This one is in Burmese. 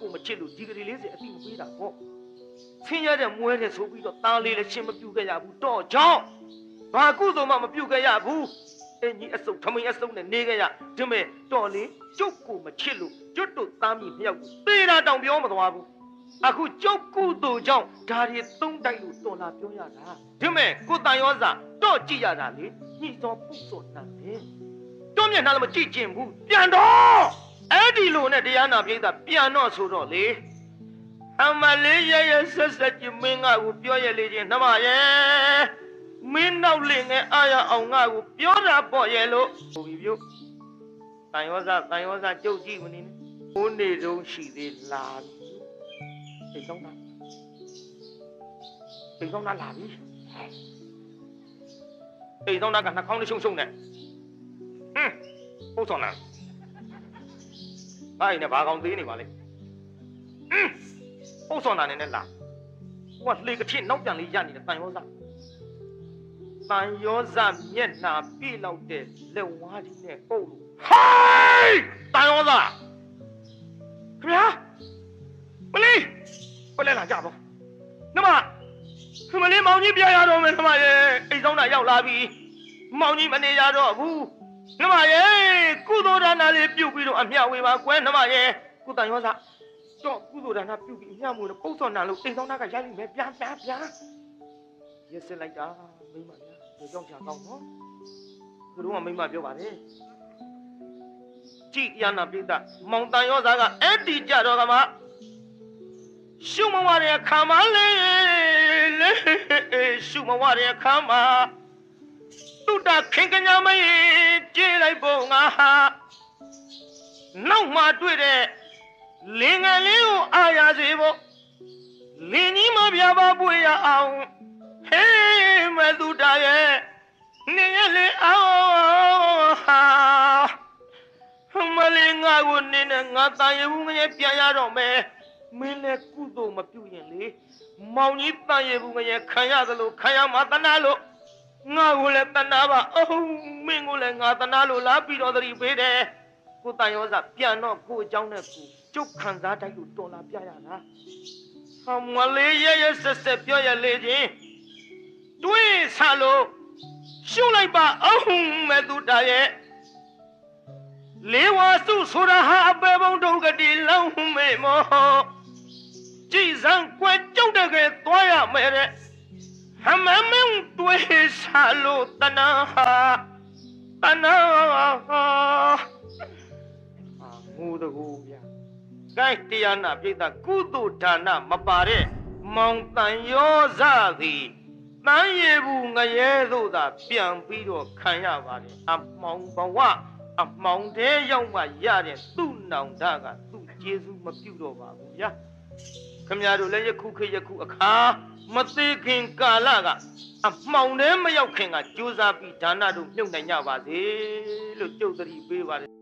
ကိုမချစ်လို့ဒီကလေးလေးစအတိမပေးတာပေါ့ဆင်းရဲတဲ့မွဲတဲ့ဆိုပြီးတော့သားလေးလည်းချင်းမပြူခဲ့ရဘူးတော့ကြောင့်ဘာကုသိုလ်မှမပြုခဲ့ရဘူးအင်းကြီးအစုပ်ထမင်းအစုပ်နဲ့နေခဲ့ရဒီမဲ့တော်လေကျုပ်ကိုမချစ်လို့ကျွတ်တို့သားမိမြောက်ကိုသေတာတောင်ပြောမသွားဘူးအခုကျုပ်ကုသိုလ်ကြောင့်ဒါတွေသုံးတိုက်လို့တော်လာပြောရတာဒီမဲ့ကိုတန်ရောစာတော့ကြည့်ရတာလေညှိသောပုစောတန်တယ်တော့မျက်နှာလည်းမကြည့်ကျင်ဘူးပြန်တော့အဲ့ဒီလိုနဲ့တရားနာပြိဿပြန်တော့ဆိုတော့လေအမလေးရဲ့ဆက်ဆက်ကြည့်မင်းငါကိုပြောရလေချင်းနှမရဲ့မင်းနောက်လင်ငယ်အားရအောင်ငါကိုပြောတာပေါ့ရဲ့လို့ဟိုပြီပြုတန်ရောစာကြုတ်ကြည့်မနေနဲ့ဘိုးနေတုံးရှိသေးလားစိတ်ဆုံးတာလာပြီအိမ်ဆုံးတာကနှာခေါင်းလေးရှုံနဲ့ဟုတ်ဆောင်လားဘာရင်နဲ့ဘာကောင်သေးနေပါလဲဟုတ်ဆောင်တာနဲ့လာဟိုကလေကတိနောက်ပြန်လေးရနေတဲ့တန်ရောစာမျက်နှာပြည့်လောက်တဲ့လက်ဝါးကြီးနဲ့ပုတ်လို့ဟိုင်းတန်ရောစာခင်ဗျာမလေးဘယ်လဲလာကြပါနမမလေးမောင်ကြီးပြရတော့မယ်နမရဲ့အိမ်ဆောင်တာရောက်လာပြီမောင်ကြီးမနေရတော့ဘူးနမရဲ့ကုသိုလ်ဒါနလေးပြုတ်ပြီးတော့အမျှဝေပါကွယ်နမရဲ့ကုတန်ရောစာတော့ကုသိုလ်ဒါနပြုတ်ပြီးအမျှဝေတော့ပုတ်စော်နာလို့အိမ်ဆောင်တာကရိုက်လိမ့်မယ်ပြန်ရက်စက်လိုက်တာမိမများဒီကြောင့်ချာကောင်းနော်သူတို့ကမိမပြောပါတယ်ကြည်ရနာပိဋကမောင်တန်ရောစာကအဲ့ဒီကြတော့ကမှရှုမဝတဲ့ခါမလေးရှုမဝတဲ့ခါမတုတ္တခင်ကညာမရင်ကြေးလိုက်ပုံငါဟာနောက်မှတွေ့တဲ့လင်ငယ်လေးကိုအားရစေဖို့လင်ကြီးမပြပါပွေရအောင်ဟေးမတုတ္တရဲ့နေရလေအောင်ဟာမလေးငါကိုနေနဲ့ငါတန်ရဘူးငယ်ပြန်ရတော့မယ်မင်းလည်းကုသိုလ်မပြုရင်လေမောင်ကြီးတန်ရဘူးငယ်ခံရသလိုခံရမှာတနာလို့ငါကိုလည်းတနာပါအုံးမင်းကိုလည်းငါတနာလို့လားပြီးတော့သတိပေးတယ်ကိုတန်ရောစာပြန်တော့ကိုအကြောင်းနဲ့ကိုကျုပ်ခံစားတိုက်လို့တော်လာပြရတာမလေးရဲ့ဆက်ပြောရလေချင်းတွေးဆလို့ရှုလိုက်ပါအုံးမဲ့သူတရဲ့လေးဝါစုဆိုတာဟာအပေပုံတုံးကတိလောင်းမေမောကြည်စံကွယ်ကြောက်တဲ့ကဲသွားရမယ်တဲ့ဟမမင်းတွေးဆလို့တနာငူတကူဗျာဂိုက်တရားနာပြိတ္တကုသိုလ်ဒါနမပါတဲ့မောင်တန်ရောစသည်တန်ရဘူးငရဲသို့သာပြန်ပြီးတော့ခံရပါတယ်အမောင်ဘဝအမောင်တဲရောက်မှရတဲ့သူ့နောင်တကသူ့ကျေးဇူးမပြုတော့ပါဘူးဗျာခင်ဗျားတို့လည်းယခုအခါမသေးခင်ကာလကအမောင်တဲမရောက်ခင်ကကြိုးစားပြီးဒါနတို့မြုပ်နိုင်ကြပါစေလို့ကြုတ်သတိပေးပါတယ်